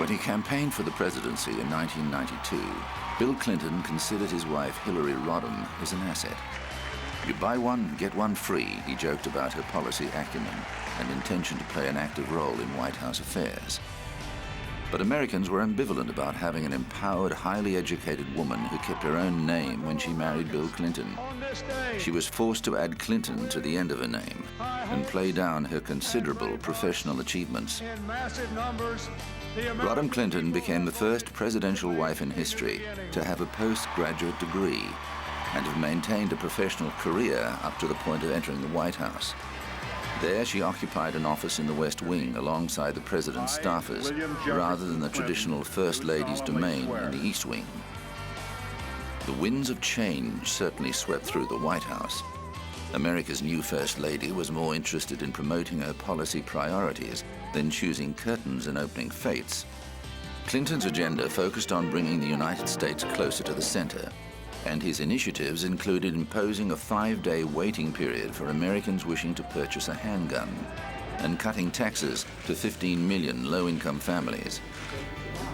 When he campaigned for the presidency in 1992, Bill Clinton considered his wife Hillary Rodham as an asset. You buy one, get one free, he joked about her policy acumen and intention to play an active role in White House affairs. But Americans were ambivalent about having an empowered, highly educated woman who kept her own name when she married Bill Clinton. She was forced to add Clinton to the end of her name and play down her considerable professional achievements. Rodham Clinton became the first presidential wife in history to have a postgraduate degree and have maintained a professional career up to the point of entering the White House. There, she occupied an office in the West Wing alongside the president's staffers, rather than the traditional First Lady's domain in the East Wing. The winds of change certainly swept through the White House. America's new First Lady was more interested in promoting her policy priorities than choosing curtains and opening fates. Clinton's agenda focused on bringing the United States closer to the center, and his initiatives included imposing a 5-day waiting period for Americans wishing to purchase a handgun and cutting taxes to 15 million low-income families.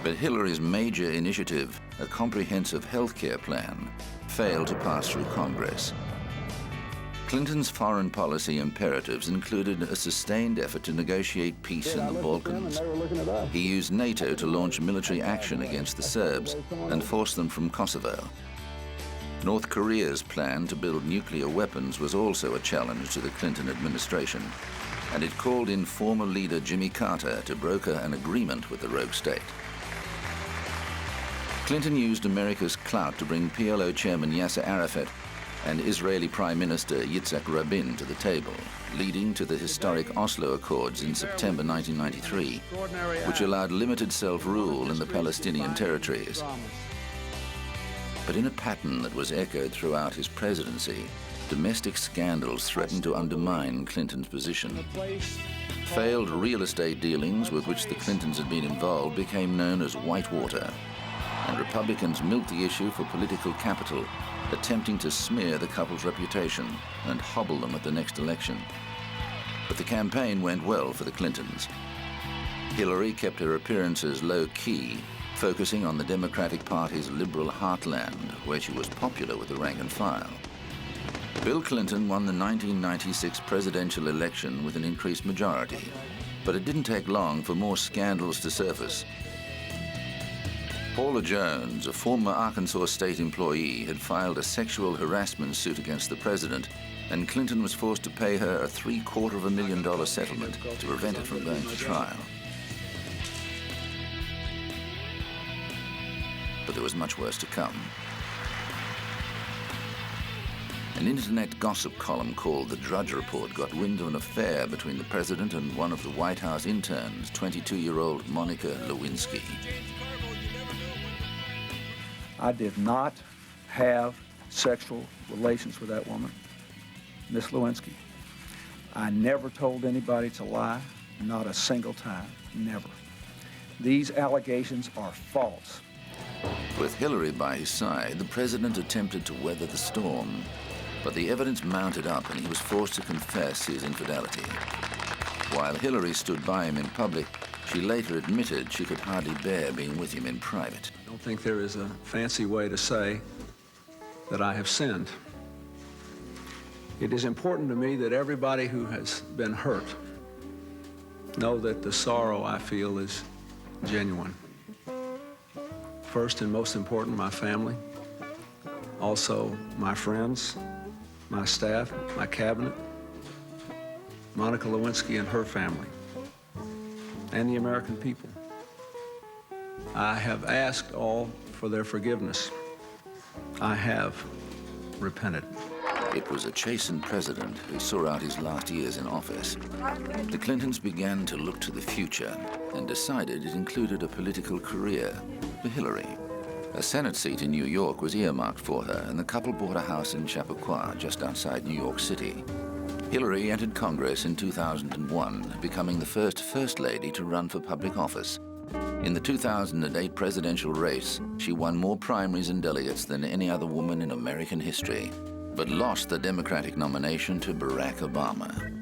But Hillary's major initiative, a comprehensive health care plan, failed to pass through Congress. Clinton's foreign policy imperatives included a sustained effort to negotiate peace in the Balkans. He used NATO to launch military action against the Serbs and force them from Kosovo. North Korea's plan to build nuclear weapons was also a challenge to the Clinton administration, and it called in former leader Jimmy Carter to broker an agreement with the rogue state. Clinton used America's clout to bring PLO chairman Yasser Arafat and Israeli Prime Minister Yitzhak Rabin to the table, leading to the historic Oslo Accords in September 1993, which allowed limited self-rule in the Palestinian territories. But in a pattern that was echoed throughout his presidency, domestic scandals threatened to undermine Clinton's position. Failed real estate dealings with which the Clintons had been involved became known as whitewater, and Republicans milked the issue for political capital, attempting to smear the couple's reputation and hobble them at the next election. But the campaign went well for the Clintons. Hillary kept her appearances low-key, focusing on the Democratic Party's liberal heartland, where she was popular with the rank and file. Bill Clinton won the 1996 presidential election with an increased majority, but it didn't take long for more scandals to surface. Paula Jones, a former Arkansas state employee, had filed a sexual harassment suit against the president, and Clinton was forced to pay her a $750,000 settlement to prevent it from going to trial. But there was much worse to come. An internet gossip column called The Drudge Report got wind of an affair between the president and one of the White House interns, 22-year-old Monica Lewinsky. I did not have sexual relations with that woman, Miss Lewinsky. I never told anybody to lie, not a single time, never. These allegations are false. With Hillary by his side, the president attempted to weather the storm, but the evidence mounted up and he was forced to confess his infidelity. While Hillary stood by him in public, she later admitted she could hardly bear being with him in private. I don't think there is a fancy way to say that I have sinned. It is important to me that everybody who has been hurt know that the sorrow I feel is genuine. First and most important, my family, also my friends, my staff, my cabinet, Monica Lewinsky and her family, and the American people. I have asked all for their forgiveness. I have repented. It was a chastened president who saw out his last years in office. The Clintons began to look to the future and decided it included a political career for Hillary. A Senate seat in New York was earmarked for her, and the couple bought a house in Chappaqua, just outside New York City. Hillary entered Congress in 2001, becoming the First Lady to run for public office. In the 2008 presidential race, she won more primaries and delegates than any other woman in American history, but lost the Democratic nomination to Barack Obama.